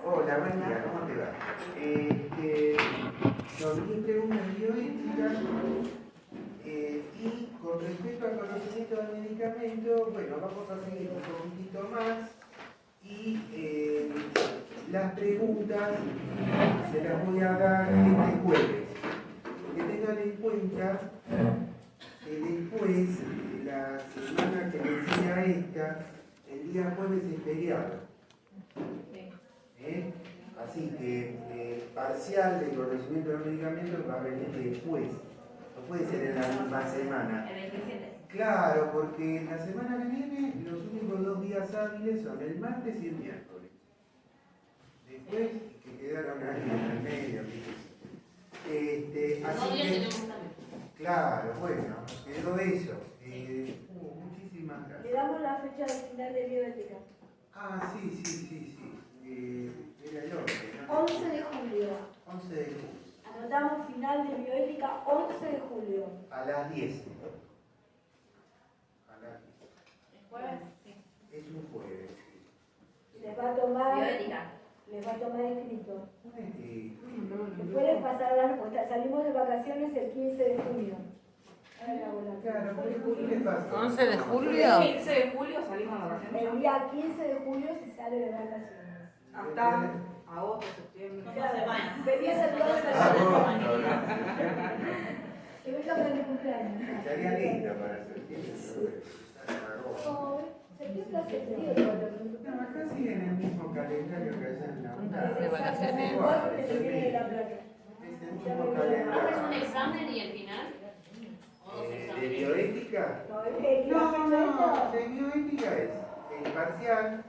Hola, buen día, ¿cómo te va? Son 10 preguntas bioéticas y con respecto al conocimiento del medicamento, bueno, vamos a seguir un poquitito más y las preguntas se las voy a dar este jueves. Que tengan en cuenta que después de la semana que decía esta, el día jueves es feriado. Así que parcial de conocimiento de los medicamentos va a venir después, no puede ser en la misma semana. El 27. Claro, porque la semana que viene los únicos 2 días hábiles son el martes y el miércoles. Después que quedaron ahí en el medio. Así que, claro, bueno, quedó eso. Muchísimas gracias. Le damos la fecha de final de bioética. Ah, sí. Era el 11, ¿no? 11 de julio. 11 de julio. Anotamos final de bioética 11 de julio. A las 10. A las 10. ¿Es jueves? Sí. Es un jueves. Les va a tomar. Bioética. Les va a tomar escrito. No. Pueden pasar las notas. Salimos de vacaciones el 15 de junio. Claro, pero ¿qué le pasa? 11 de julio. El 15 de julio salimos a vacaciones. El día 15 de julio se sale de vacaciones. Hasta agosto, septiembre. Venía a saludar Agosto, ¿no? que venga para mi cumpleaños. Estaría linda para septiembre. No, septiembre hace frío. No, acá siguen el mismo calendario que allá en la UNAM. De vacaciones. Igual, Que es se el viene de la mismo. playa. Es el mismo ¿Haces un calendario. examen y el final? ¿O dos ¿De exámenes? bioética? No, es que la fecha No, esta. de bioética es el parcial.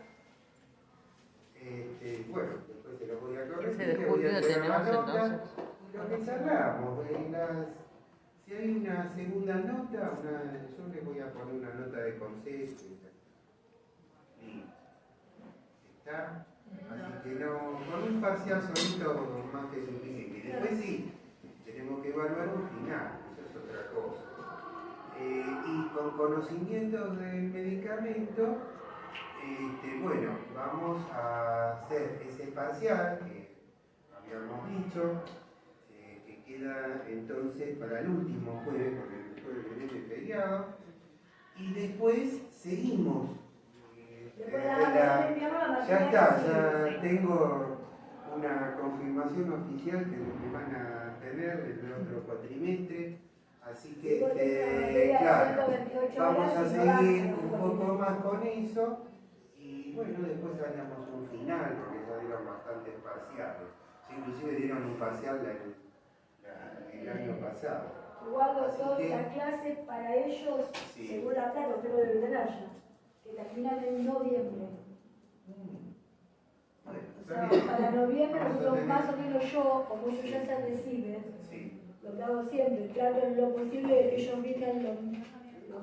Bueno, después te lo voy a corregir. 15 de te voy a julio entregar la tenemos nota. entonces. Y lo que cerramos, si hay una segunda nota, yo le voy a poner una nota de concepto. Y está. Así que no, con un parcial solito más que suficiente. Y después sí, tenemos que evaluar un final, eso es otra cosa. Y con conocimientos del medicamento, bueno, vamos a hacer ese parcial que habíamos dicho, que queda entonces para el último jueves, porque el jueves viene feriado, y después seguimos. Después de las vacaciones de invierno, la Ya materia está, sigue. ya tengo una confirmación oficial que me van a tener el otro cuatrimestre, así que, Porque es una materia de claro, 128 vamos horas a y no da seguir para un un poco cuatrimestre. más con eso, y bueno, después haríamos un final, porque ya dieron bastantes parciales, inclusive dieron un parcial el año pasado. Igual Así doctor, que- la clase para ellos, Sí. según la plata, usted lo debe tener ya, que terminan en noviembre. Bueno, O está sea, bien. para noviembre Vamos a nosotros tener- más o menos yo, como ellos ya se reciben, Sí. lo que hago siempre, trato en lo posible de que ellos vengan lo más.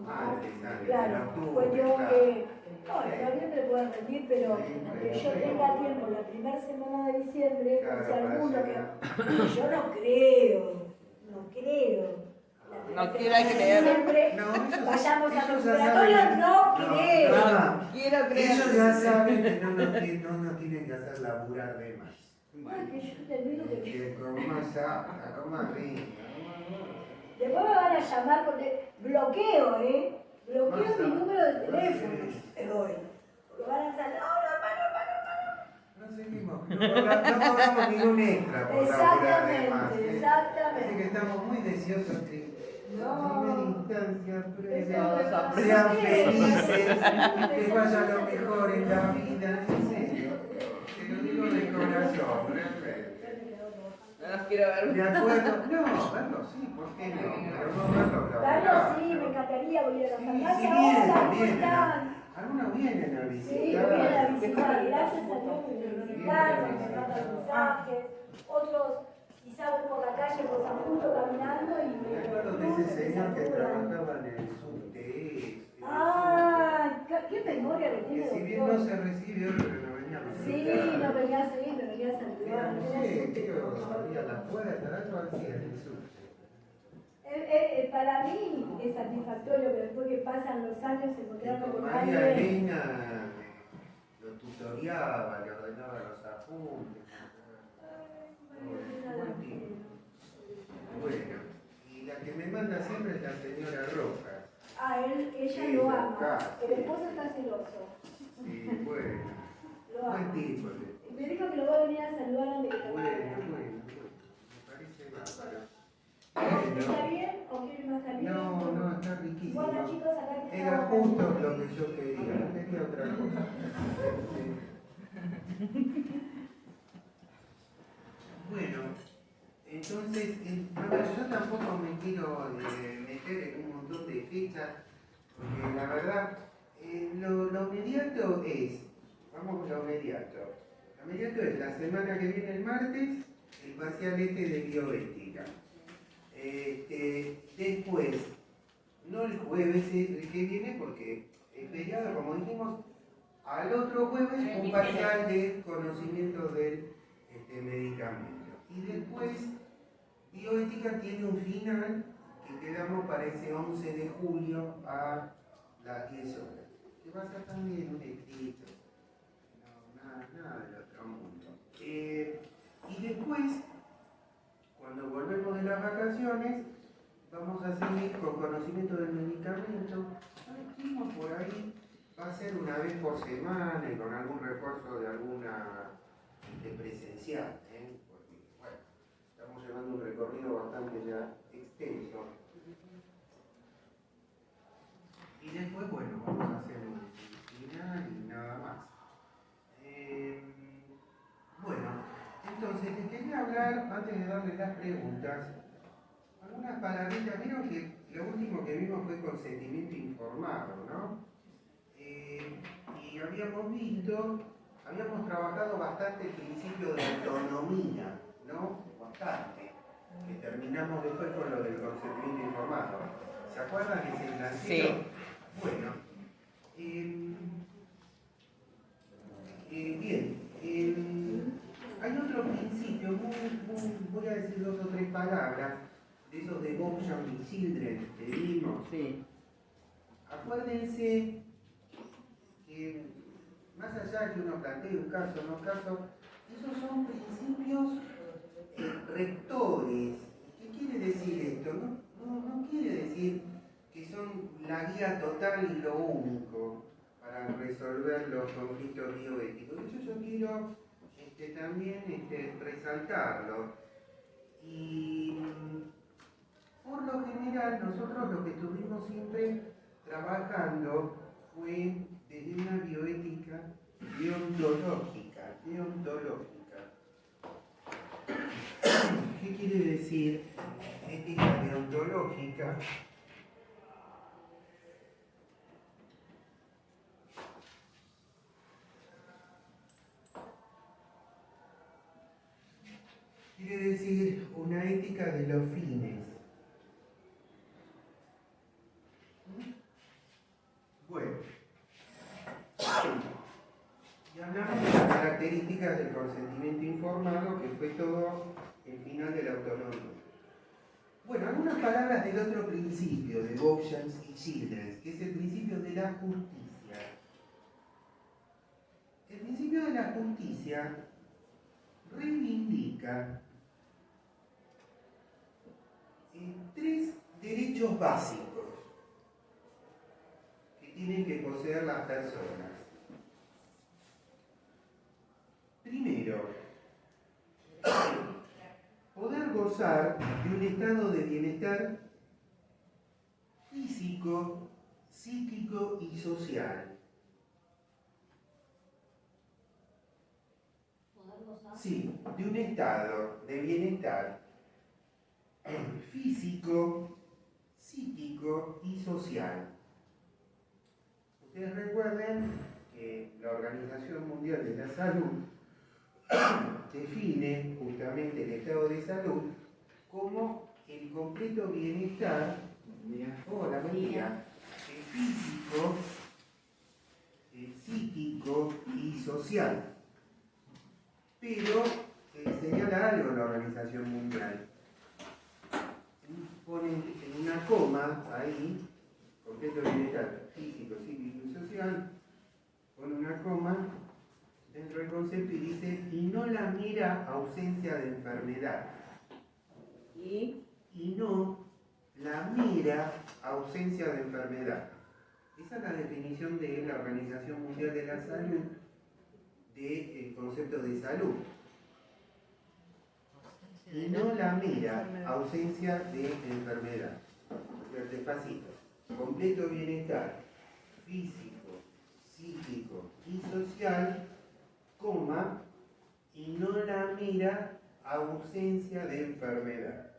Antes, Claro, en octubre, cuestión claro. que, no, en noviembre pueden rendir, pero Sí, que yo sí. tenga tiempo la primera semana de diciembre, Claro, por si para alguno llegar. que yo no creo. No quiero creer. Siempre No, ellos- vayamos a ellos los ya laboratorios, saben- no creo. no. Quiero creer. Ellos ya saben que no nos tienen que hacer laburar de más. Ay, que yo te digo que Que con más apta, con más rica, después me van a llamar porque bloqueo, bloqueo Más mi a- número de más teléfono, sí. te doy. Porque van a estar, no, hermano. no seguimos, no cobramos ningún extra por laburar de más. Exactamente, Así que exactamente. estamos muy deseosos que No. primera instancia, Exacto. sean felices, que vaya lo mejor en la vida, en serio. Te lo digo de corazón, realmente. No los quiero ver. De acuerdo, no, verlo sí, ¿por qué no? Pero no verlo Carlos, sí, me encantaría, voy a ir a Sí, la farmacia. sí, Hola, ¿cómo vienen. están? Algunos vienen a Sí, visitar. me vienen a visitar, gracias a Dios que me visitaron, me mandan mensajes. Otros, quizá voy por la calle por San Justo caminando y Me me acuerdo de ese señor que trabajaba en el subte. ¡Ah! ¡Qué memoria que Que tiene, si bien no doctor! se recibe, pero no venía a Sí, visitar. no venía a seguir, me venía a saludar. No sé, tío, abría la puerta, algo hacía en el subte. Para mí es satisfactorio que después que pasan los años Y encontrarme con con María alguien. Elena lo tutoriaba, le ordenaba los apuntes. Buen tipo. Bueno, y la que me manda siempre es la señora Rojas. Ella Sí, lo ama. acá. El esposo está celoso. Sí, bueno. Lo Buen ama. tipo. Me dijo que lo va a venir a saludar antes que Bueno, termine. me parece bárbaro. ¿Está Bueno, bien o quiere más caliente? no, está riquísimo. Bueno, chicos, acá que Era estamos justo calientes. lo que yo quería, no quería otra cosa. Bueno, entonces, a ver, yo tampoco me quiero meter en un montón de fechas, porque la verdad, lo inmediato es, vamos con lo inmediato. Lo inmediato es la semana que viene, el martes, el parcial de bioética. Después, no el jueves el que viene, porque es feriado, como dijimos, al otro jueves un parcial de conocimiento del medicamento. Y después, bioética tiene un final que quedamos para ese 11 de julio a las 10 horas. Que va a ser también un escrito, nada del otro mundo. Y después, cuando volvemos de las vacaciones, vamos a seguir con conocimiento del medicamento. Dijimos por ahí, va a ser una vez por semana y con algún refuerzo de alguna presencial, porque bueno, estamos llevando un recorrido bastante ya extenso. Y después, bueno, vamos a hacer un final y nada más. Bueno, entonces les quería hablar, antes de darles las preguntas, algunas palabritas. Vieron que lo último que vimos fue consentimiento informado, ¿no? Y habíamos trabajado bastante el principio de autonomía, ¿no? Bastante. Que terminamos después con lo del consentimiento informado. ¿Se acuerdan que se planteó? Sí. Bueno, bien. Hay otro principio, voy a decir 2 o 3 palabras, de esos de Beauchamp y Children que vimos. Sí. Acuérdense que más allá de que uno plantee un caso o no caso, esos son principios rectores. ¿Qué quiere decir esto? No quiere decir que son la guía total y lo único para resolver los conflictos bioéticos. De hecho, yo quiero también resaltarlo. Y por lo general, nosotros lo que estuvimos siempre trabajando fue desde una bioética deontológica. ¿Qué quiere decir ética deontológica? Quiere decir una ética de los fines. Bueno, y hablamos de las características del consentimiento informado, que fue todo el final de la autonomía. Bueno, algunas palabras del otro principio de Beauchamp y Children, que es el principio de la justicia. El principio de la justicia reivindica 3 derechos básicos que tienen que poseer las personas. Primero, poder gozar de un estado de bienestar físico, psíquico y social. Sí, de un estado de bienestar físico, psíquico y social. Ustedes recuerden que la Organización Mundial de la Salud define justamente el estado de salud como el completo bienestar, físico, psíquico y social. Pero señala algo la Organización Mundial. Ponen en una coma ahí, completo bienestar físico, psíquico y social, pone una coma dentro del concepto y dice, y no la mera ausencia de enfermedad. Y no la mera ausencia de enfermedad. Esa es la definición de la Organización Mundial de la Salud del concepto de salud. Y no la mera ausencia de enfermedad. Despacito. Completo bienestar físico, psíquico y social, coma, y no la mera ausencia de enfermedad.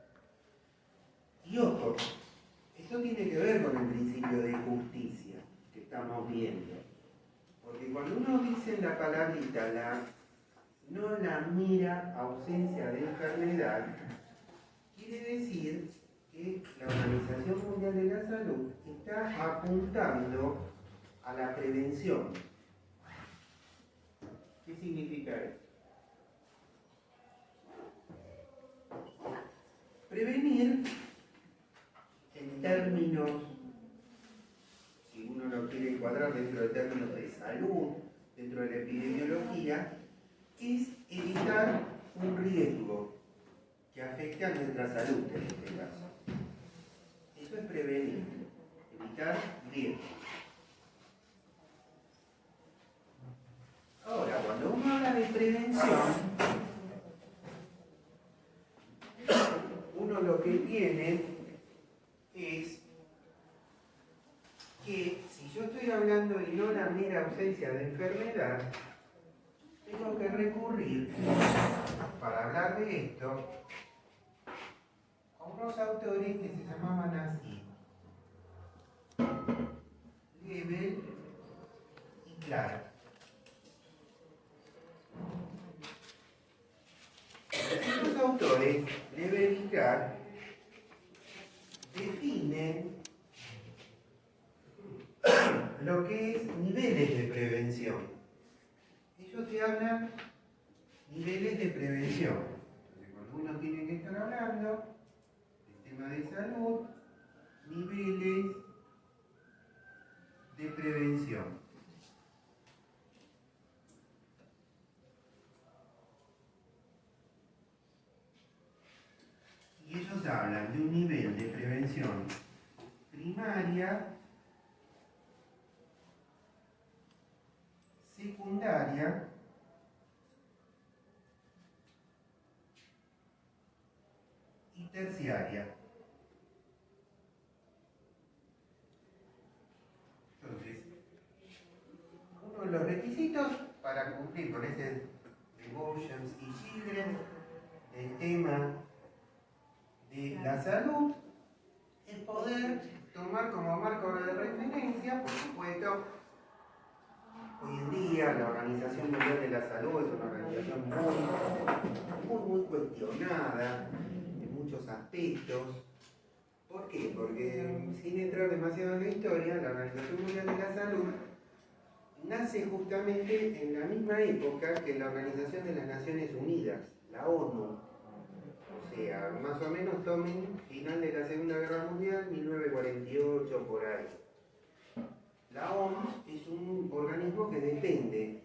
Y ojo, esto tiene que ver con el principio de justicia que estamos viendo. Porque cuando uno dice la palabrita, no la mera ausencia de enfermedad, quiere decir que la Organización Mundial de la Salud está apuntando a la prevención. ¿Qué significa esto? Prevenir, en términos, si uno lo quiere encuadrar dentro de términos de salud, dentro de la epidemiología, es evitar un riesgo que afecte a nuestra salud en este caso. Eso es prevenir, evitar riesgos. Ahora, cuando uno habla de prevención, uno lo que tiene es que si yo estoy hablando de no la mera ausencia de enfermedad, tengo que recurrir, para hablar de esto, a unos autores que se llamaban así: Lebel y Clark. Estos autores, Lebel y Clark, definen lo que es niveles de prevención. Ellos te hablan niveles de prevención. Entonces, cuando uno tiene que estar hablando del tema de salud, niveles de prevención. Y ellos hablan de un nivel de prevención primaria, secundaria y terciaria. Entonces, uno de los requisitos para cumplir con este de Bowshams y Children, el tema de la salud, es poder tomar como marco de referencia, por supuesto, hoy en día la Organización Mundial de la Salud es una organización muy cuestionada en muchos aspectos. ¿Por qué? Porque sin entrar demasiado en la historia, la Organización Mundial de la Salud nace justamente en la misma época que la Organización de las Naciones Unidas, la ONU. O sea, más o menos tomen final de la Segunda Guerra Mundial, 1948, por ahí. La OMS es un organismo que depende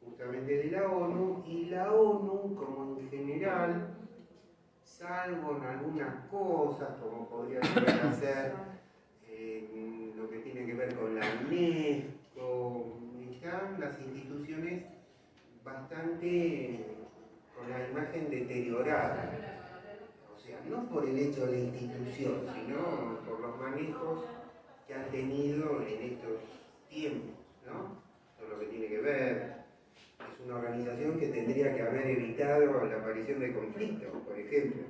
justamente de la ONU, y la ONU, como en general, salvo en algunas cosas, como podría llegar a ser lo que tiene que ver con la UNESCO, están las instituciones bastante con la imagen deteriorada. O sea, no por el hecho de la institución, sino por los manejos que han tenido en estos tiempos, ¿no? Todo lo que tiene que ver, es una organización que tendría que haber evitado la aparición de conflictos, por ejemplo.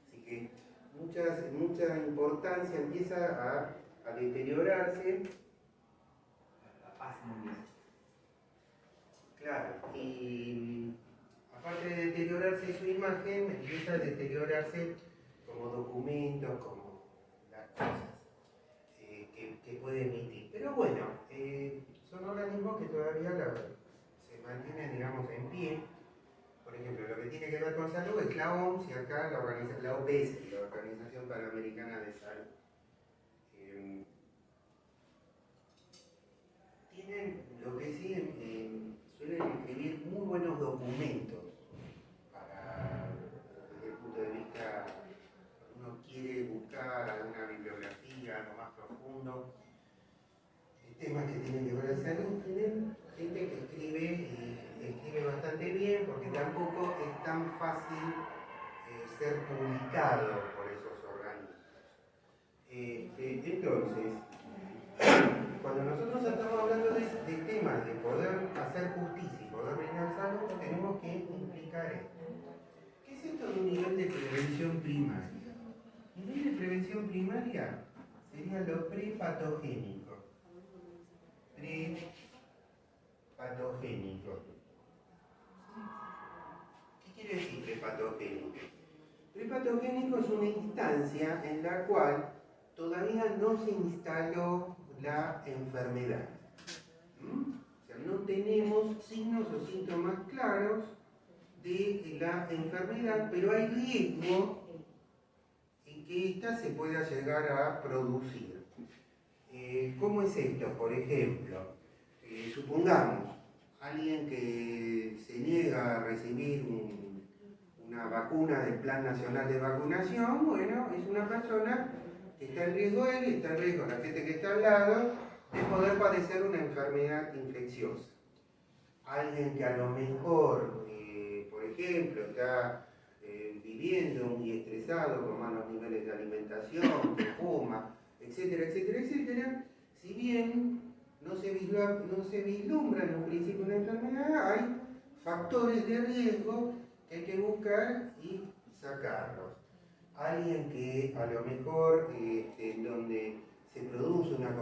Así que mucha importancia empieza a deteriorarse la paz mundial. Claro, y aparte de deteriorarse su imagen, empieza a deteriorarse como documentos, como las cosas que puede emitir. Pero bueno, son organismos que todavía se mantienen, digamos, en pie. Por ejemplo, lo que tiene que ver con salud es la OMS y acá la OPS, la Organización Panamericana de Salud. Tienen, lo que sí suelen pueden escribir muy buenos documentos desde el punto de vista, uno quiere buscar alguna bibliografía, algo más profundo, temas que tienen que ver con la salud. Tienen gente que escribe bastante bien, porque tampoco es tan fácil ser publicado por esos organismos. Entonces, cuando nosotros estamos hablando de temas de poder hacer justicia y poder brindar salud, tenemos que implicar esto. ¿Qué es esto de un nivel de prevención primaria? Nivel de prevención primaria sería lo prepatogénico. Prepatogénico. ¿Qué quiere decir prepatogénico? Prepatogénico es una instancia en la cual todavía no se instaló la enfermedad. O sea, no tenemos signos o síntomas claros de la enfermedad, pero hay riesgo en que ésta se pueda llegar a producir. ¿Cómo es esto? Por ejemplo, supongamos alguien que se niega a recibir una vacuna del Plan Nacional de Vacunación. Bueno, es una persona que está en riesgo él y está en riesgo la gente que está al lado de poder padecer una enfermedad infecciosa. Alguien que a lo mejor, por ejemplo, está viviendo muy estresado, con malos niveles de alimentación, que fuma, etcétera, etcétera, etcétera, si bien no se vislumbra en un principio una enfermedad, hay factores de riesgo que hay que buscar y sacarlos. Alguien que a lo mejor donde se produce una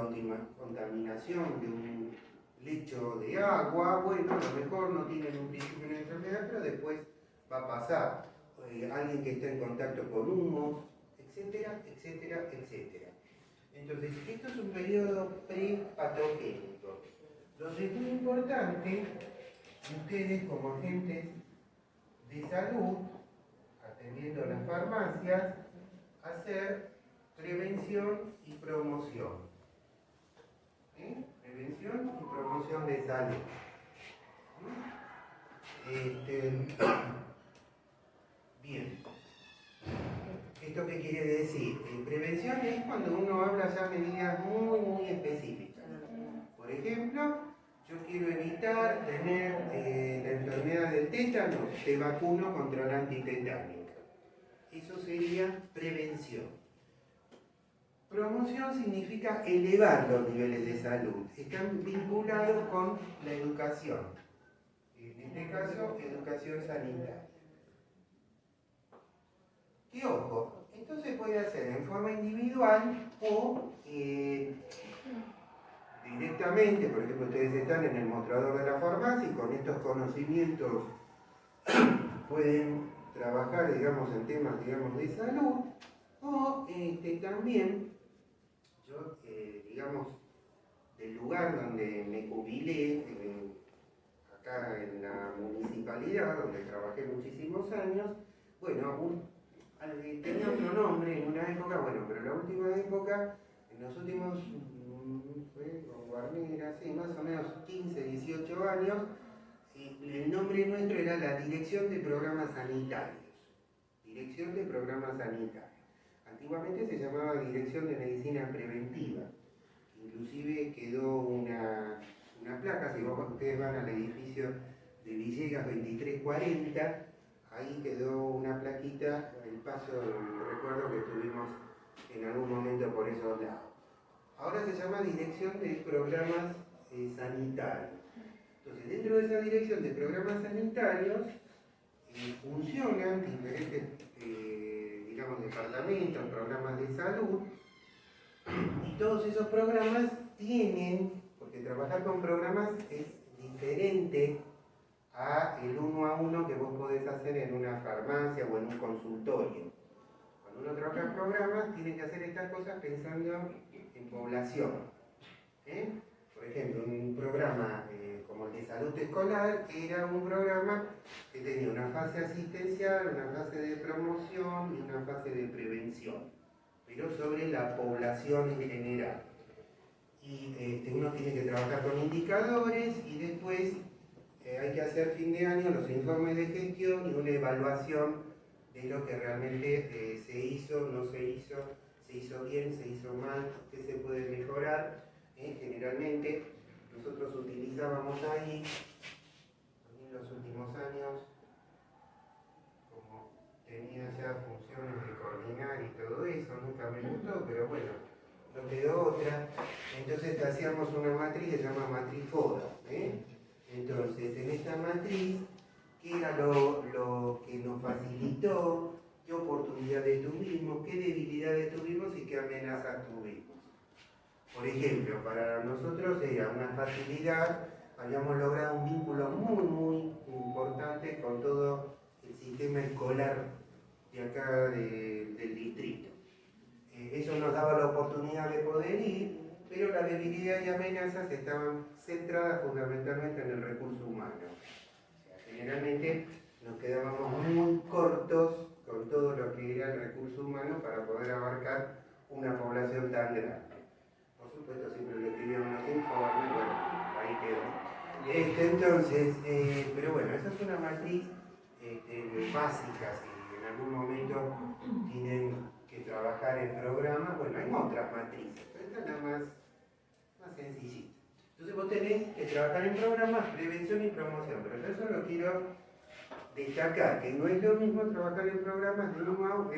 contaminación de un lecho de agua, bueno, a lo mejor no tiene en un principio una enfermedad, pero después va a pasar. Alguien que está en contacto con humos, etcétera, etcétera, etcétera. Entonces, esto es un periodo prepatogénico, donde es muy importante ustedes como agentes de salud, atendiendo las farmacias, hacer prevención y promoción. Prevención y promoción de salud. Bien. ¿Esto qué quiere decir? Prevención es cuando uno habla ya de medidas muy, muy específicas. Por ejemplo, yo quiero evitar tener la enfermedad del tétano, te vacuno contra la antitetánica. Eso sería prevención. Promoción significa elevar los niveles de salud. Están vinculados con la educación. En este caso, educación sanitaria. ¿Qué ojo? Esto se puede hacer en forma individual o directamente. Por ejemplo, ustedes están en el mostrador de la farmacia y con estos conocimientos pueden trabajar, digamos, en temas, digamos, de salud. O también, yo, digamos, del lugar donde me jubilé, acá en la municipalidad, donde trabajé muchísimos años, bueno, tenía otro nombre en una época, bueno, pero en la última época, en los últimos, con Guarnera, sí, más o menos 15, 18 años, el nombre nuestro era la Dirección de Programas Sanitarios. Dirección de Programas Sanitarios. Antiguamente se llamaba Dirección de Medicina Preventiva. Inclusive quedó una placa, si ustedes van al edificio de Villegas 2340, ahí quedó una plaquita, el paso, recuerdo que estuvimos en algún momento por esos lados. Ahora se llama Dirección de Programas Sanitarios. Entonces, dentro de esa Dirección de Programas Sanitarios funcionan diferentes, digamos, departamentos, programas de salud, y todos esos programas tienen, porque trabajar con programas es diferente a el 1 a 1 que vos podés hacer en una farmacia o en un consultorio. Cuando uno trabaja en programas, tiene que hacer estas cosas pensando en población. Por ejemplo, un programa como el de salud escolar era un programa que tenía una fase asistencial, una fase de promoción y una fase de prevención, pero sobre la población en general. Y uno tiene que trabajar con indicadores y después hay que hacer fin de año los informes de gestión y una evaluación de lo que realmente se hizo, no se hizo bien, se hizo mal, qué se puede mejorar. Generalmente nosotros utilizábamos ahí, en los últimos años, como tenía ya funciones de coordinar y todo eso, nunca me gustó, pero bueno, no quedó otra. Entonces hacíamos una matriz que se llama matriz FODA. Entonces, en esta matriz, ¿qué era lo que nos facilitó? ¿Qué oportunidades tuvimos? ¿Qué debilidades tuvimos y qué amenazas tuvimos? Por ejemplo, para nosotros era una facilidad, habíamos logrado un vínculo muy importante con todo el sistema escolar de acá del distrito. Eso nos daba la oportunidad de poder ir, pero la debilidad y amenazas estaban centradas fundamentalmente en el recurso humano. O sea, generalmente nos quedábamos muy cortos con todo lo que era el recurso humano para poder abarcar una población tan grande. Por supuesto, siempre le escribíamos los informes, bueno, ahí quedó. Entonces, pero bueno, esa es una matriz básica, si en algún momento tienen que trabajar en programas, bueno, hay otras matrices, pero esta es la más sencillita. Entonces vos tenés que trabajar en programas, prevención y promoción, pero yo solo quiero destacar que no es lo mismo trabajar en programas de uno a uno,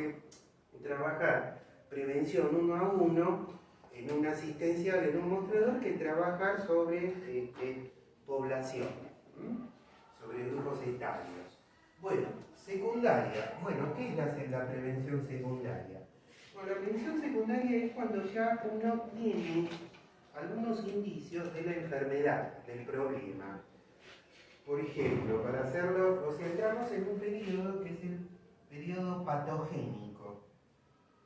trabajar prevención uno a uno en un asistencial, en un mostrador, que trabajar sobre población, sobre grupos etarios. Bueno, secundaria. Bueno, ¿qué es la prevención secundaria? Bueno, la prevención secundaria es cuando ya uno tiene algunos indicios de la enfermedad, del problema. Por ejemplo, para hacerlo, nos centramos en un periodo que es el periodo patogénico.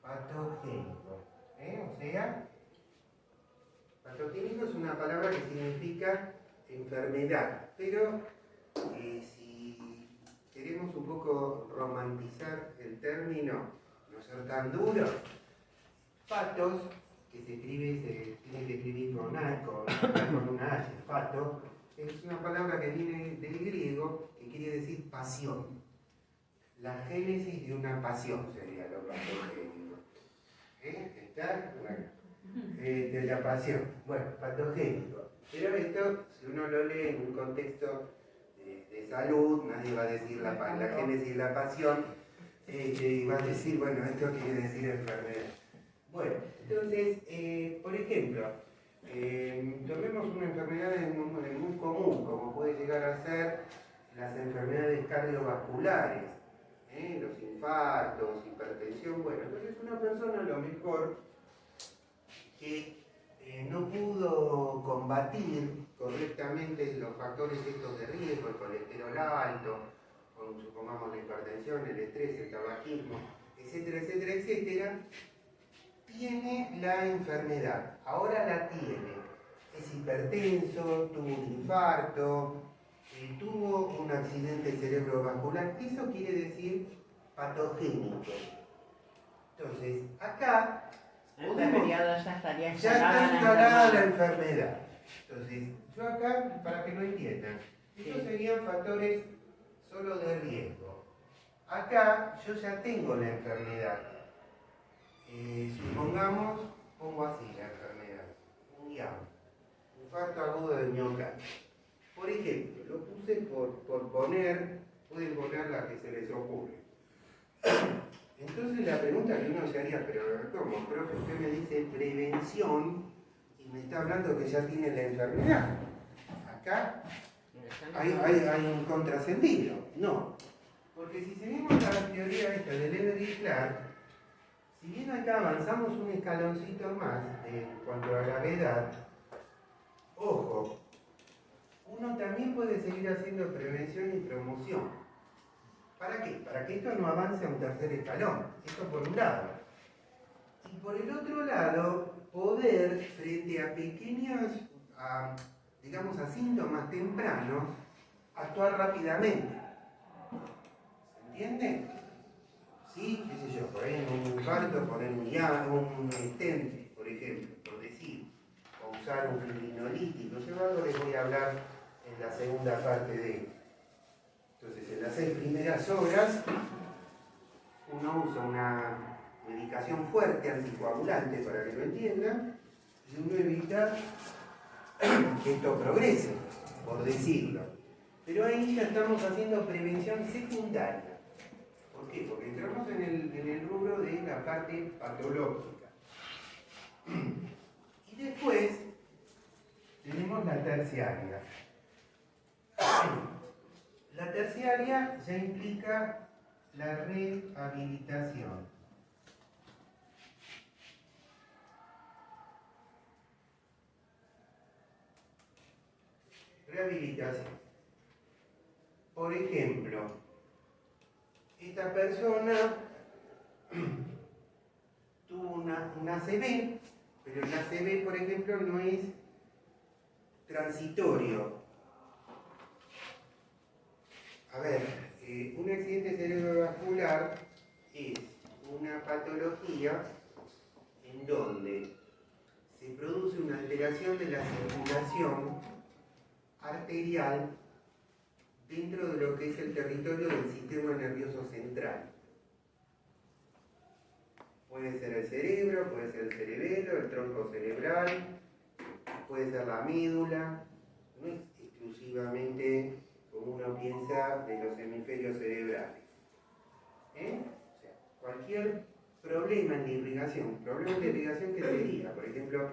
Patogénico. O sea, patogénico es una palabra que significa enfermedad, pero si queremos un poco romantizar el término, no ser tan duro, patos, que se tiene que escribir con una H, pato, es una palabra que viene del griego que quiere decir pasión. La génesis de una pasión sería lo patogénico. ¿Está? Bueno. De la pasión. Bueno, patogénico. Pero esto, si uno lo lee en un contexto de salud, nadie va a decir la génesis de la pasión, va a decir, bueno, esto quiere decir enfermedad. Bueno, entonces, por ejemplo, tomemos una enfermedad muy común, como puede llegar a ser las enfermedades cardiovasculares, los infartos, hipertensión. Bueno, entonces una persona a lo mejor que no pudo combatir correctamente los factores estos de riesgo, el colesterol alto, o supongamos la hipertensión, el estrés, el tabaquismo, etcétera, tiene la enfermedad, ahora la tiene, es hipertenso, tuvo un infarto, tuvo un accidente cerebrovascular, eso quiere decir patogénico. Entonces, acá ya está instalada la enfermedad. Entonces, yo acá, para que lo entiendan, estos serían factores solo de riesgo. Acá yo ya tengo la enfermedad. Supongamos, pongo así la enfermedad, un IAM, infarto agudo de miocardio. Por ejemplo, lo puse por poner, pueden poner la que se les ocurre. Entonces la pregunta que uno se haría, pero ¿cómo? Profe, usted me dice prevención y me está hablando que ya tiene la enfermedad. Acá hay un contrasentido. No, porque si seguimos la teoría esta de Leber y Clark, si bien acá avanzamos un escaloncito más en cuanto a gravedad, ojo, uno también puede seguir haciendo prevención y promoción. ¿Para qué? Para que esto no avance a un tercer escalón. Esto por un lado. Y por el otro lado, poder, frente a pequeños, digamos a síntomas tempranos, actuar rápidamente. ¿Se entiende? Sí, qué sé yo, por ahí en un infarto, poner un stent, por ejemplo, por decir, o usar un fibrinolítico. Yo algo les voy a hablar en la segunda parte de esto. Entonces, en las 6 primeras horas, uno usa una medicación fuerte, anticoagulante, para que lo entiendan, y uno evita que esto progrese, por decirlo. Pero ahí ya estamos haciendo prevención secundaria. ¿Por qué? Porque entramos en el rubro de la parte patológica. Y después tenemos la terciaria. La terciaria ya implica la rehabilitación. Rehabilitación. Por ejemplo, esta persona tuvo una ACV, pero el ACV, por ejemplo, no es transitorio. A ver, un accidente cerebrovascular es una patología en donde se produce una alteración de la circulación arterial dentro de lo que es el territorio del sistema nervioso central. Puede ser el cerebro, puede ser el cerebelo, el tronco cerebral, puede ser la médula, no es exclusivamente como uno piensa de los hemisferios cerebrales. O sea, cualquier problema en la irrigación, que sería, por ejemplo,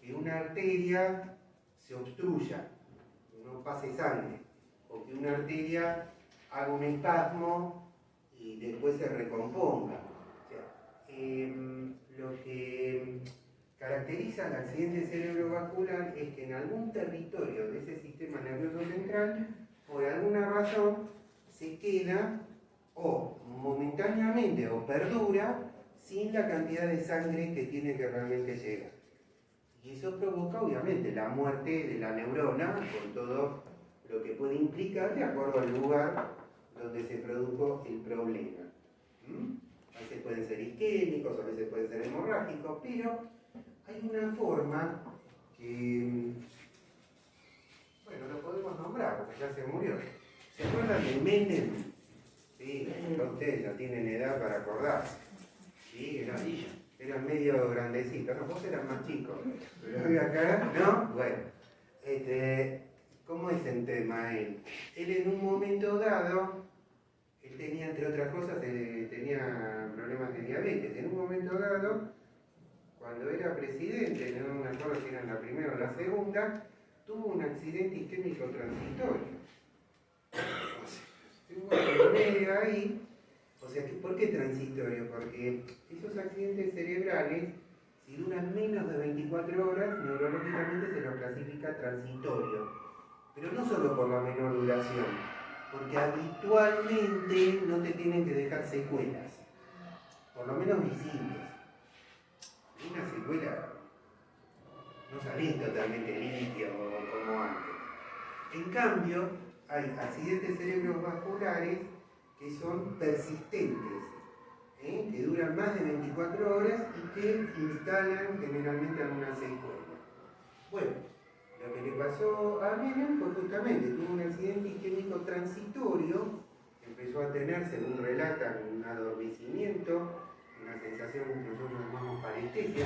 que una arteria se obstruya, no pase sangre, o que una arteria haga un espasmo y después se recomponga. O sea, lo que caracteriza al accidente cerebrovascular es que en algún territorio de ese sistema nervioso central, por alguna razón, se queda o momentáneamente o perdura sin la cantidad de sangre que tiene que realmente llegar. Y eso provoca obviamente la muerte de la neurona con todo lo que puede implicar de acuerdo al lugar donde se produjo el problema. A veces pueden ser isquémicos, a veces pueden ser hemorrágicos, pero hay una forma que, bueno, lo podemos nombrar porque ya se murió. ¿Se acuerdan de Mendel? Sí, ustedes ya tienen edad para acordarse. Sí, eran medio grandecitos, no, vos eras más chicos, pero hoy acá, ¿no? Bueno, ¿cómo es el tema él? Él en un momento dado, él tenía, entre otras cosas, tenía problemas de diabetes. En un momento dado, cuando era presidente, no me acuerdo si era en la primera o la segunda, tuvo un accidente isquémico transitorio. O sea, estuvo en medio ahí. O sea, ¿por qué transitorio? Porque esos accidentes cerebrales, si duran menos de 24 horas, neurológicamente se los clasifica transitorio. Pero no solo por la menor duración, porque habitualmente no te tienen que dejar secuelas, por lo menos visibles. Una secuela no salís totalmente limpio como antes. En cambio, hay accidentes cerebrovasculares que son persistentes, que duran más de 24 horas y que instalan generalmente alguna secuela. Bueno, lo que le pasó a Menem fue justamente, tuvo un accidente isquémico transitorio, empezó a tener, según relatan, un adormecimiento, una sensación que nosotros llamamos parestesia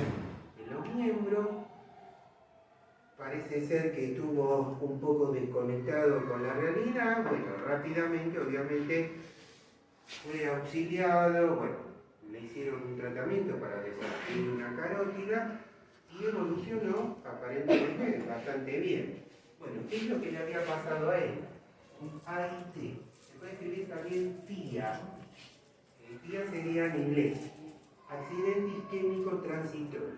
en los miembros. Parece ser que estuvo un poco desconectado con la realidad. Bueno, rápidamente, obviamente, fue auxiliado, bueno, le hicieron un tratamiento para desarrollar una carótida y evolucionó aparentemente bastante bien. Bueno, ¿qué es lo que le había pasado a él? Un AIT. Se puede escribir también TIA. TIA sería en inglés. Accidente isquémico transitorio.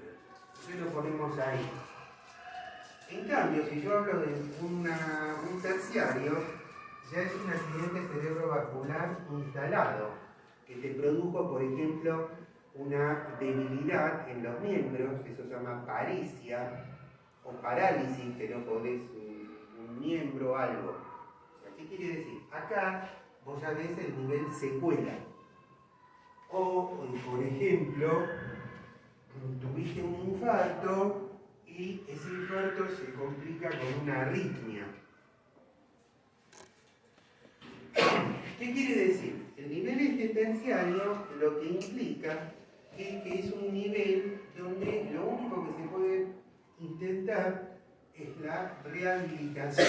Entonces lo ponemos ahí. En cambio, si yo hablo de un terciario, ya es un accidente cerebrovascular instalado, que te produjo, por ejemplo, una debilidad en los miembros, eso se llama paresia o parálisis, que no podés un miembro o algo. O sea, ¿qué quiere decir? Acá vos ya ves el nivel secuela. O, por ejemplo, tuviste un infarto y ese infarto se complica con una arritmia. ¿Qué quiere decir? El nivel existenciario lo que implica es que es un nivel donde lo único que se puede intentar es la rehabilitación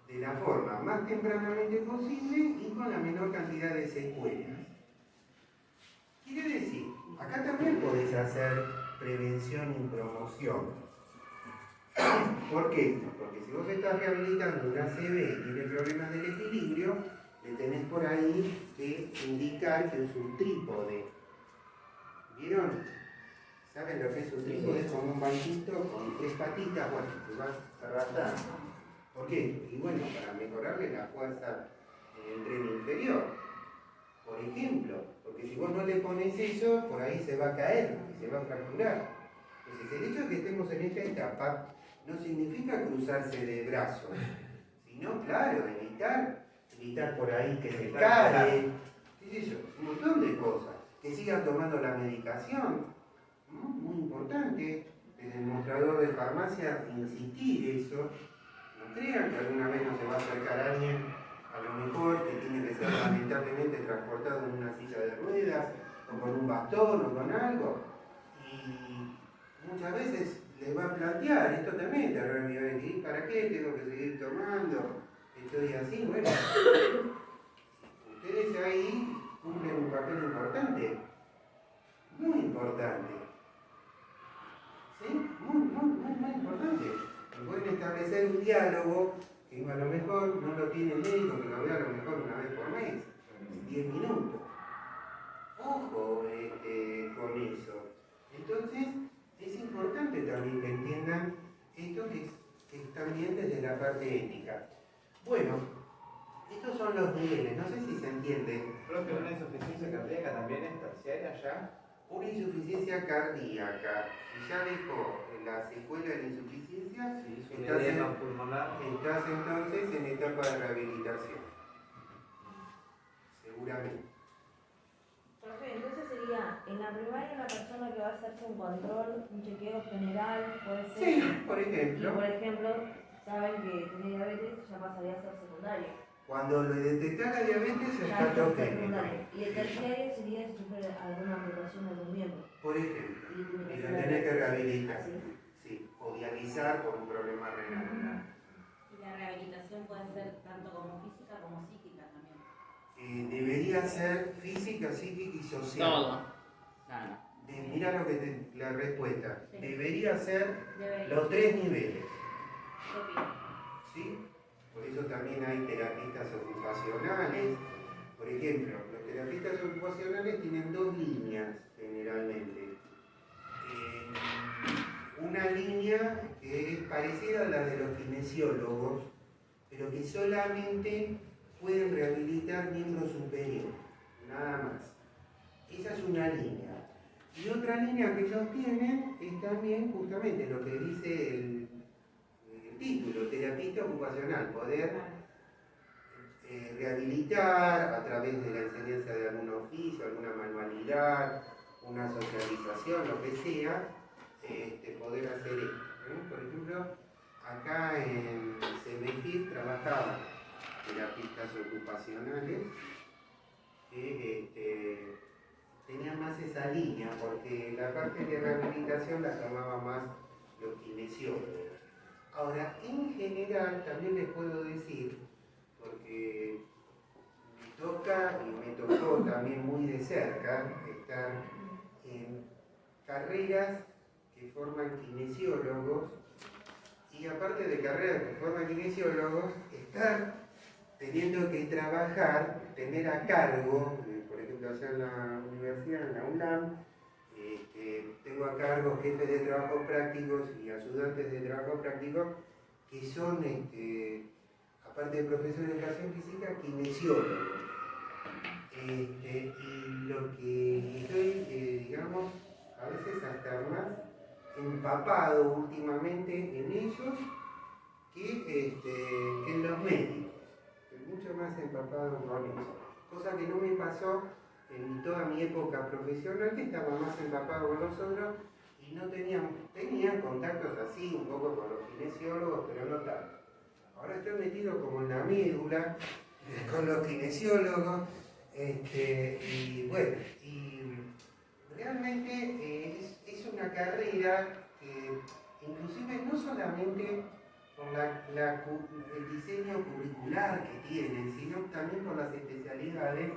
de la forma más tempranamente posible y con la menor cantidad de secuelas. Quiere decir, acá también podés hacer prevención y promoción. ¿Por qué? Porque si vos estás rehabilitando una CB y tiene problemas del equilibrio, le tenés por ahí que indicar que es un trípode. ¿Vieron? ¿Saben lo que es un trípode? Es como un banquito con 3 patitas, bueno, que vas arrastrando. ¿Por qué? Y bueno, para mejorarle la fuerza en el tren inferior. Por ejemplo, porque si vos no le pones eso, por ahí se va a caer y se va a fracturar. Entonces, el hecho de que estemos en esta etapa no significa cruzarse de brazos, sino, claro, evitar por ahí que se cae, qué sé yo, un montón de cosas. Que sigan tomando la medicación, ¿no? Muy importante, desde el mostrador de farmacia, insistir eso. No crean que alguna vez no se va a acercar alguien, a lo mejor que tiene que ser lamentablemente transportado en una silla de ruedas, o con un bastón, o con algo, y muchas veces les va a plantear, esto también te revive, ¿y para qué tengo que seguir tomando? Estoy así, bueno. Ustedes ahí cumplen un papel importante, muy importante. ¿Sí? Muy importante. Y pueden establecer un diálogo que a lo mejor no lo tiene el médico, que lo vea a lo mejor una vez por mes, 10 minutos. Ojo con eso. Entonces, es importante también que entiendan esto que es también desde la parte ética. Bueno, estos son los niveles, no sé si se entiende. Profe, una insuficiencia cardíaca también es terciaria ya. Una insuficiencia cardíaca, si ya dejó la secuela de la insuficiencia, Si es un estás edema pulmonar. entonces en etapa de rehabilitación. Seguramente. Profe, entonces sería en la primaria una persona que va a hacerse un control, un chequeo general, puede ser. Sí, por Y ejemplo, por ejemplo, saben que tiene diabetes, ya pasaría a ser secundario. cuando le detectas la diabetes Ya está es todo secundario. Y el terciario sería si sufre alguna amputación de algún miembro. Por ejemplo, Y tiene y que lo ser tenés que rehabilitar. así. Sí, o dializar por un problema renal. Y la rehabilitación puede ser tanto como física como psíquica también. Debería ser física, psíquica y social. Todo. Nada. Mira lo que la respuesta. Sí. Debería ser Debería. los 3 niveles. ¿Qué opinas? ¿Sí? Por eso también hay terapistas ocupacionales. Por ejemplo, los terapistas ocupacionales tienen 2 líneas generalmente. Una línea que es parecida a la de los kinesiólogos, pero que solamente pueden rehabilitar miembros superiores, nada más. Esa es una línea. Y otra línea que ellos tienen es también justamente lo que dice el título, terapista ocupacional, poder rehabilitar a través de la enseñanza de algún oficio, alguna manualidad, una socialización, lo que sea, poder hacer esto. Por ejemplo, acá en CEMEFIT trabajaban terapistas ocupacionales que tenían más esa línea, porque la parte de rehabilitación la tomaban más los kinesiólogos. Ahora, en general, también les puedo decir, porque me toca y me tocó también muy de cerca estar en carreras que forman kinesiólogos, y aparte de carreras que forman kinesiólogos, estar teniendo que trabajar, tener a cargo, por ejemplo allá en la universidad, en la UNAM, tengo a cargo jefes de trabajo prácticos y ayudantes de trabajo práctico que son, aparte de profesores de educación física, kinesiólogos. Y lo que estoy, digamos, a veces hasta más empapado últimamente en ellos que en los médicos. Estoy mucho más empapado con eso. Cosa que no me pasó en toda mi época profesional, que estaba más empapado con los otros y no tenía contactos así un poco con los kinesiólogos, pero no tanto. Ahora estoy metido como en la médula con los kinesiólogos, y bueno, y realmente es una carrera que inclusive no solamente por el diseño curricular que tiene, sino también por las especialidades,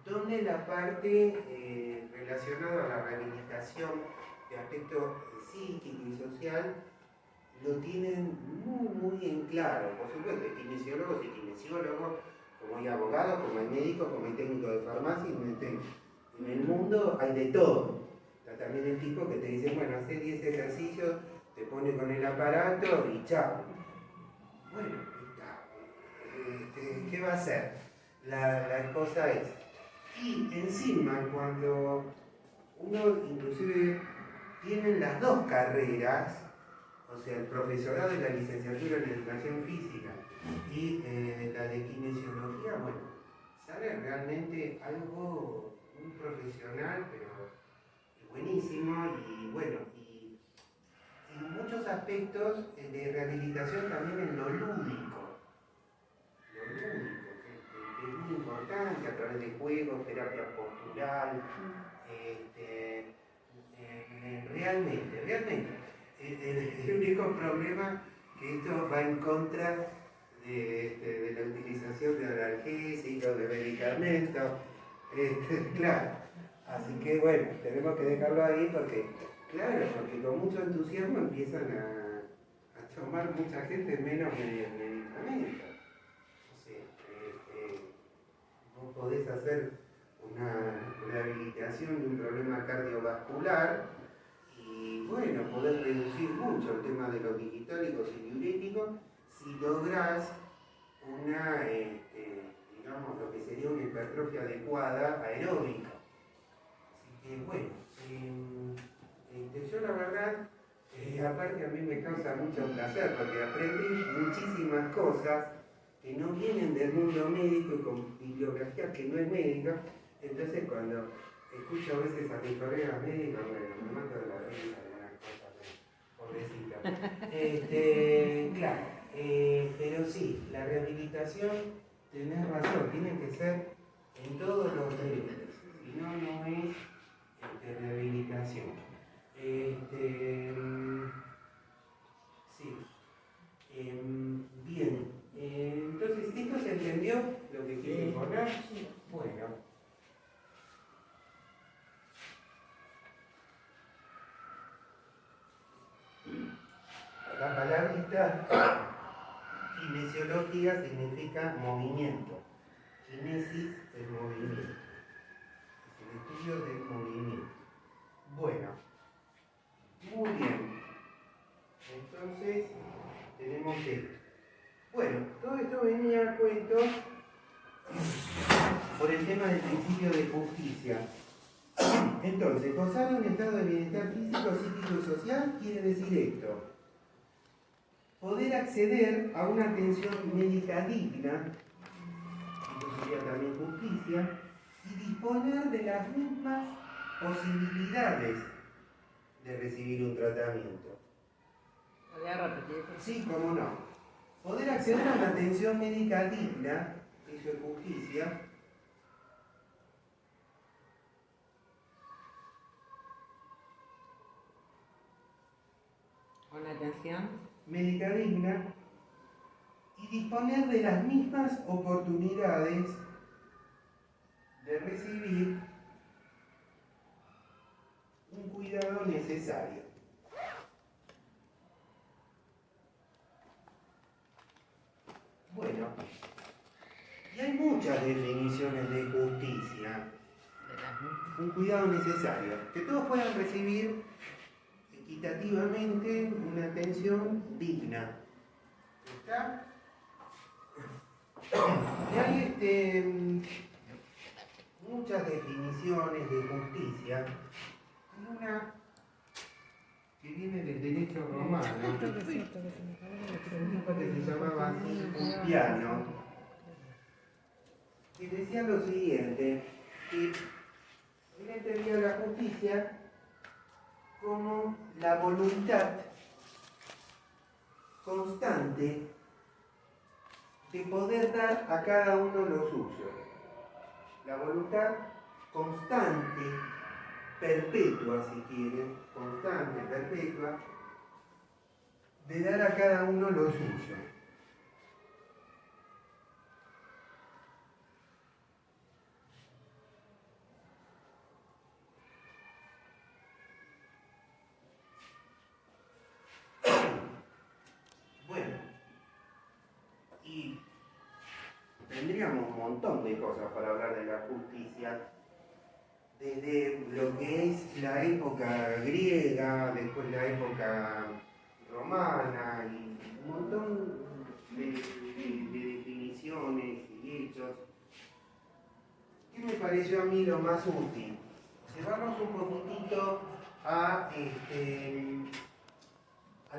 donde la parte relacionada a la rehabilitación de aspecto psíquico y social lo tienen muy en claro. Por supuesto, hay kinesiólogos y kinesiólogos, como hay abogados, como hay médicos, como hay técnicos de farmacia, en el mundo hay de todo. Está también el tipo que te dice, bueno, hace 10 ejercicios, te pone con el aparato y chao. Bueno, ¿qué va a hacer? La cosa es, y encima cuando uno inclusive tiene las dos carreras, o sea, el profesorado y la licenciatura en educación física y la de kinesiología, bueno, sale realmente algo, un profesional, pero buenísimo y bueno, y en muchos aspectos de rehabilitación también en lo lúdico, que es muy importante a través de juegos, terapia postural, realmente. El único problema que esto va en contra de la utilización de analgésicos, de medicamentos, claro. Así que bueno, tenemos que dejarlo ahí porque con mucho entusiasmo empiezan a tomar mucha gente menos medicamentos. O sea, vos podés hacer una rehabilitación de un problema cardiovascular y bueno, podés reducir mucho el tema de los digitólicos y diuréticos si lográs una, digamos, lo que sería una hipertrofia adecuada aeróbica. Así que bueno, yo la verdad, aparte a mí me causa mucho placer porque aprendí muchísimas cosas que no vienen del mundo médico y con bibliografía que no es médica. Entonces cuando escucho a veces a mis colegas médicos, bueno, me mato de la risa de algunas cosas, pobrecita. Claro, pero sí, la rehabilitación, tenés razón, tiene que ser en todos los niveles, si no, no es rehabilitación. Sí. Bien, entonces, ¿esto se entendió lo que quise poner? Bueno. La palabrita kinesiología significa movimiento. Kinesis es movimiento. Es el estudio del movimiento. Bueno, muy bien. Entonces, tenemos esto. Bueno, todo esto venía a cuento por el tema del principio de justicia. Entonces, gozar de un estado de bienestar físico, psíquico y social quiere decir esto: poder acceder a una atención médica digna, esto sería también justicia, y disponer de las mismas posibilidades de recibir un tratamiento. Voy a repetir. Sí, cómo no. Poder acceder a una atención médica digna, eso es justicia. Con atención. Médica digna y disponer de las mismas oportunidades de recibir un cuidado necesario. Bueno, y hay muchas definiciones de justicia. Un cuidado necesario, que todos puedan recibir equitativamente una atención digna. ¿Está? Y hay muchas definiciones de justicia. Hay una que viene del derecho romano, un tipo que se llamaba Ulpiano, que decía lo siguiente, que él entendía la justicia como la voluntad constante de poder dar a cada uno lo suyo. La voluntad constante, perpetua si quieren, constante, perpetua, de dar a cada uno lo suyo. Bueno, y tendríamos un montón de cosas para hablar de la justicia, desde lo que es la época griega, después la época romana, y un montón de definiciones y hechos. ¿Qué me pareció a mí lo más útil? Llevarnos un poquitito a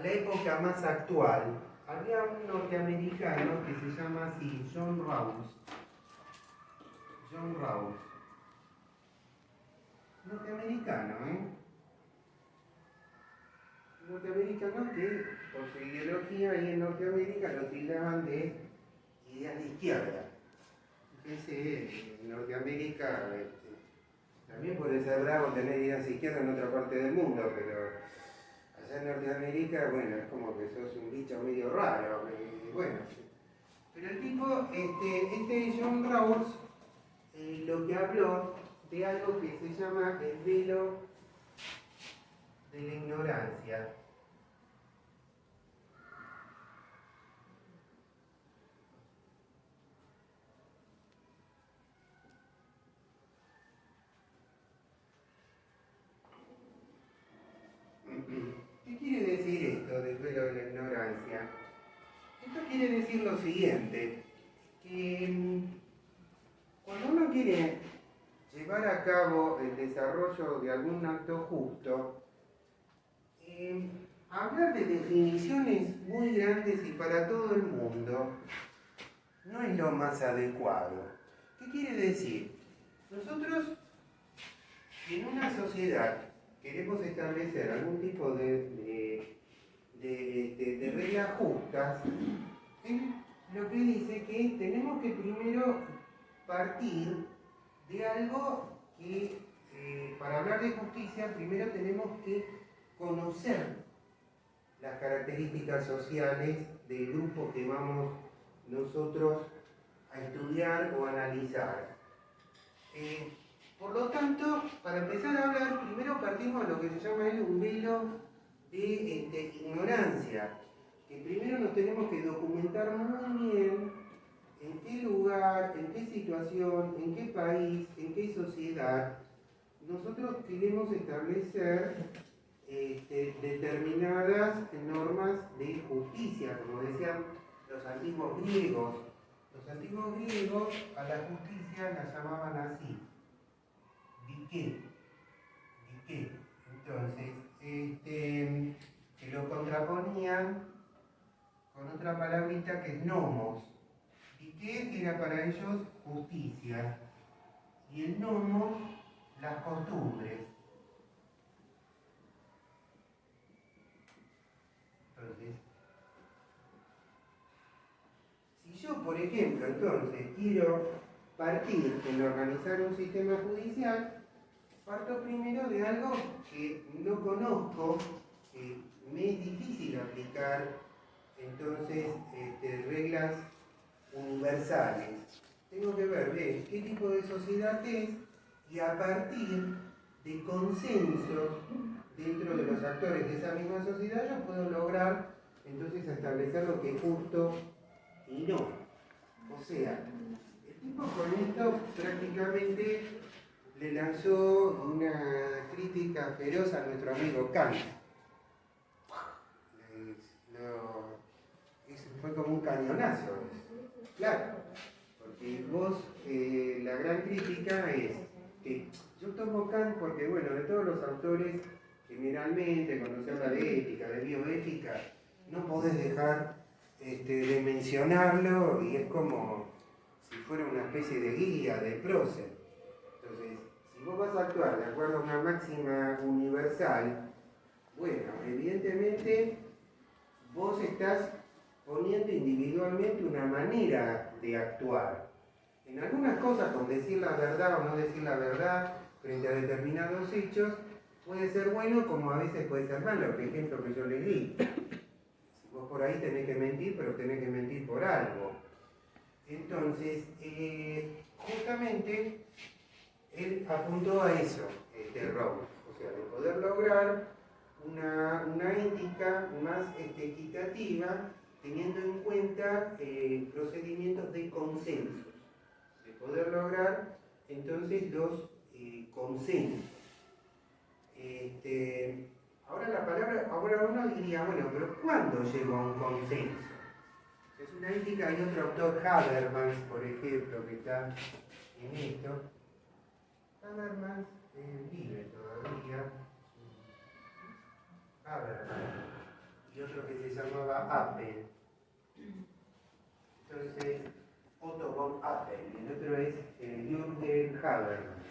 la época más actual. Había un norteamericano que se llama así, John Rawls. John Rawls. Norteamericano, norteamericano que, por su ideología ahí en Norteamérica, lo tildaban de ideas de izquierda. Ese, en Norteamérica, también puede ser bravo tener ideas de izquierda en otra parte del mundo, pero allá en Norteamérica, bueno, es como que sos un bicho medio raro, bueno. Pero el tipo, este John Rawls, lo que habló de algo que se llama el velo de la ignorancia. ¿Qué quiere decir esto del velo de la ignorancia? Esto quiere decir lo siguiente, que cuando uno quiere llevar a cabo el desarrollo de algún acto justo, hablar de definiciones muy grandes y para todo el mundo no es lo más adecuado. ¿Qué quiere decir? Nosotros en una sociedad queremos establecer algún tipo de reglas justas. Él lo que dice que tenemos que primero partir de algo que, para hablar de justicia, primero tenemos que conocer las características sociales del grupo que vamos nosotros a estudiar o analizar. Por lo tanto, para empezar a hablar, primero partimos de lo que se llama un velo de ignorancia, que primero nos tenemos que documentar muy bien en qué lugar, en qué situación, en qué país, en qué sociedad nosotros queremos establecer determinadas normas de justicia, como decían los antiguos griegos. Los antiguos griegos a la justicia la llamaban así, dike. Entonces, que lo contraponían con otra palabrita que es nomos. Dike era para ellos justicia y el nomos las costumbres. Entonces, si yo, por ejemplo, entonces quiero partir en organizar un sistema judicial, parto primero de algo que no conozco, que me es difícil aplicar, entonces, reglas universales. Tengo que ver bien qué tipo de sociedad es y a partir de consensos dentro de los actores de esa misma sociedad yo puedo lograr entonces establecer lo que es justo y no. O sea, el tipo con esto prácticamente le lanzó una crítica feroz a nuestro amigo Kant. Fue como un cañonazo. Claro, porque vos, la gran crítica es que yo tomo Kant porque, bueno, de todos los autores, generalmente, cuando se habla de ética, de bioética, no podés dejar de mencionarlo y es como si fuera una especie de guía, de prócer. Entonces, si vos vas a actuar de acuerdo a una máxima universal, bueno, evidentemente vos estás poniendo individualmente una manera de actuar. En algunas cosas, con decir la verdad o no decir la verdad frente a determinados hechos, puede ser bueno como a veces puede ser malo. Por ejemplo, que yo le di. Si vos por ahí tenés que mentir, pero tenés que mentir por algo. Entonces, justamente, él apuntó a eso, Rawls, o sea, de poder lograr una ética más equitativa, teniendo en cuenta procedimientos de consensos, de poder lograr entonces los consensos. Ahora uno diría, bueno, pero ¿cuándo llegó a un consenso? Es una ética. Hay otro autor, Habermas, por ejemplo, que está en esto. Habermas vive todavía. Habermas. Y otro que se llamaba Appel. Entonces, Otto von Appel. El otro es Jürgen Habermas.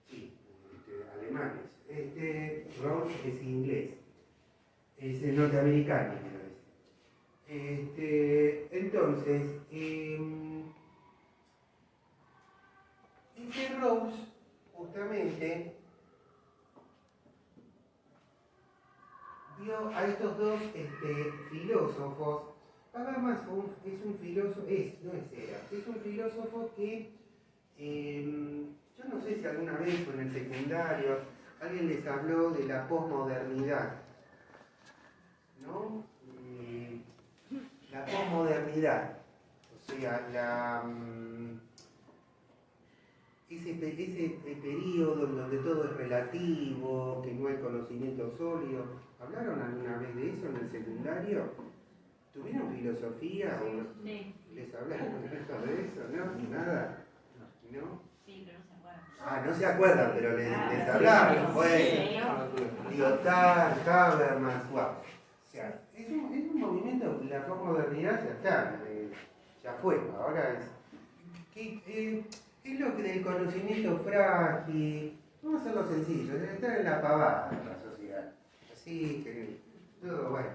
Sí, alemanes. Rawls es inglés. Es norteamericano, pero entonces, Rawls justamente vio a estos dos filósofos. Habermas es un filósofo, es un filósofo que yo no sé si alguna vez o en el secundario alguien les habló de la posmodernidad, ¿no? La posmodernidad, o sea, ese periodo en donde todo es relativo, que no hay conocimiento sólido. ¿Hablaron alguna vez de eso en el secundario? ¿Tuvieron filosofía o Sí. les hablaron de eso? ¿No? ¿Nada? ¿No? Sí, pero no se acuerdan. Ah, no se acuerdan, pero les hablaron. Bueno, Lyotard, Habermas, wow. O sea, es un movimiento, la posmodernidad ya está, ya fue, ahora es lo que del conocimiento frágil. Vamos a hacerlo sencillo, debe estar en la pavada de la sociedad. Así que todo bueno.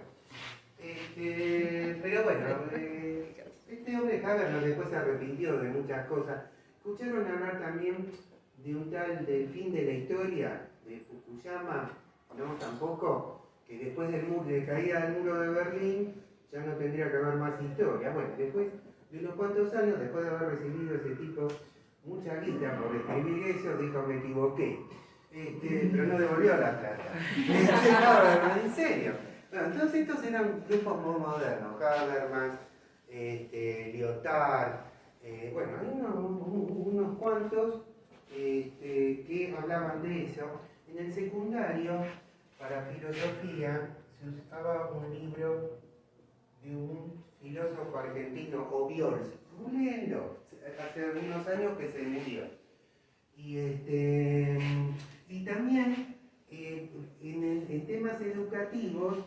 Pero bueno, este hombre Habermas después se arrepintió de muchas cosas. ¿Escucharon hablar también de un tal del fin de la historia de Fukuyama? No, tampoco. Que después de caída del muro de Berlín ya no tendría que haber más historia. Bueno, después de unos cuantos años, después de haber recibido ese tipo mucha guita por escribir eso, dijo: me equivoqué. Pero no devolvió la plata. No, en serio. Bueno, entonces estos eran grupos muy modernos, Habermas, Lyotard, bueno, hay unos cuantos que hablaban de eso. En el secundario, para filosofía, se usaba un libro de un filósofo argentino, Obiols, léenlo, hace algunos años que se murió. Y también en temas educativos,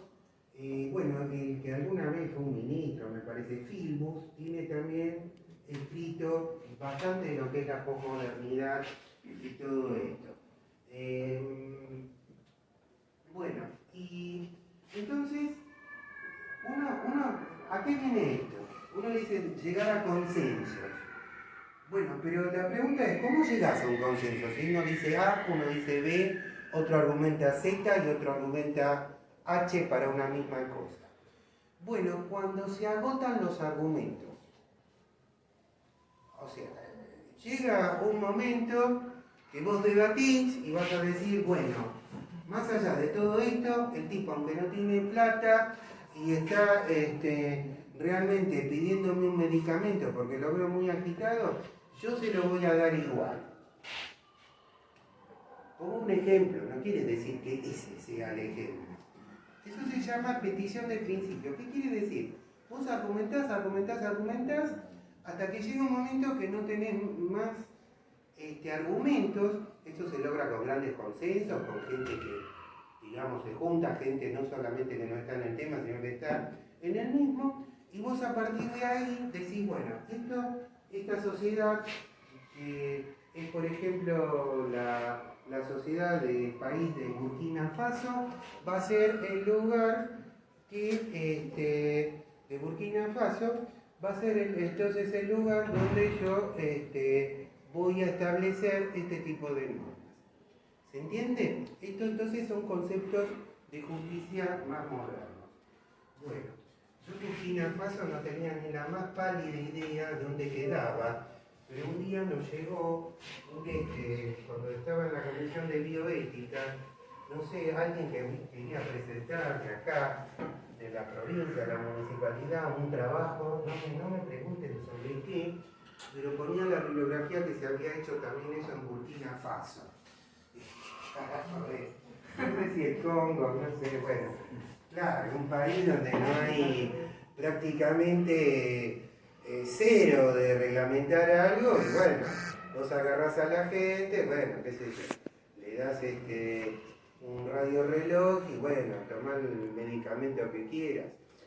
bueno, el que alguna vez fue un ministro, me parece, Filmus, tiene también escrito bastante de lo que es la posmodernidad y todo esto. Bueno, y entonces, ¿a qué viene esto? Uno dice llegar a consensos. Bueno, pero la pregunta es, ¿cómo llegas a un consenso? Si uno dice A, uno dice B, otro argumenta Z y otro argumenta H para una misma cosa. Bueno, cuando se agotan los argumentos, o sea, llega un momento que vos debatís y vas a decir, bueno, más allá de todo esto, el tipo, aunque no tiene plata y está realmente pidiéndome un medicamento porque lo veo muy agitado, yo se lo voy a dar igual. Como un ejemplo, no quiere decir que ese sea el ejemplo. Eso se llama petición de principio. ¿Qué quiere decir? Vos argumentás hasta que llega un momento que no tenés más argumentos. Esto se logra con grandes consensos, con gente que, digamos, se junta, gente no solamente que no está en el tema, sino que está en el mismo. Y vos a partir de ahí decís, bueno, esta sociedad es, por ejemplo, la sociedad del país de Burkina Faso, va a ser el lugar que de Burkina Faso, va a ser entonces el lugar donde yo voy a establecer este tipo de normas. ¿Se entiende? Esto entonces son conceptos de justicia más modernos. Bueno, yo en Burkina Faso no tenía ni la más pálida idea de dónde quedaba, pero un día nos llegó, cuando estaba en la Comisión de Bioética, no sé, alguien que quería presentarme acá, de la provincia, de la municipalidad, un trabajo, no me pregunten sobre qué, pero ponía la bibliografía que se había hecho también eso en Burkina Faso. No sé si el Congo, no sé, bueno, claro, un país donde no hay prácticamente cero de reglamentar algo, y bueno, vos agarrás a la gente, bueno, qué sé yo, le das un radio reloj y bueno, tomá el medicamento que quieras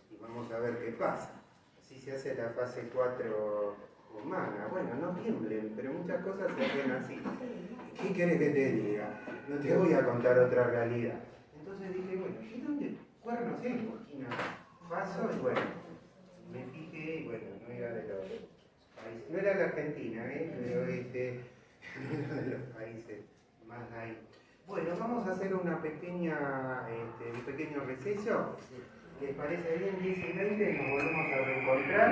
y vamos a ver qué pasa. Así se hace la fase 4 humana. Bueno, no tiemblen, pero muchas cosas se hacen así. ¿Qué querés que te diga? No te voy a contar otra realidad. Entonces dije, bueno, ¿y dónde cuernos es Burkina Faso? Y bueno, me fijé y bueno, no era de los países, no era la Argentina, pero no era de los países más ahí. Bueno, vamos a hacer una pequeña, un pequeño receso. ¿Les parece bien? 10 y 20 nos volvemos a reencontrar.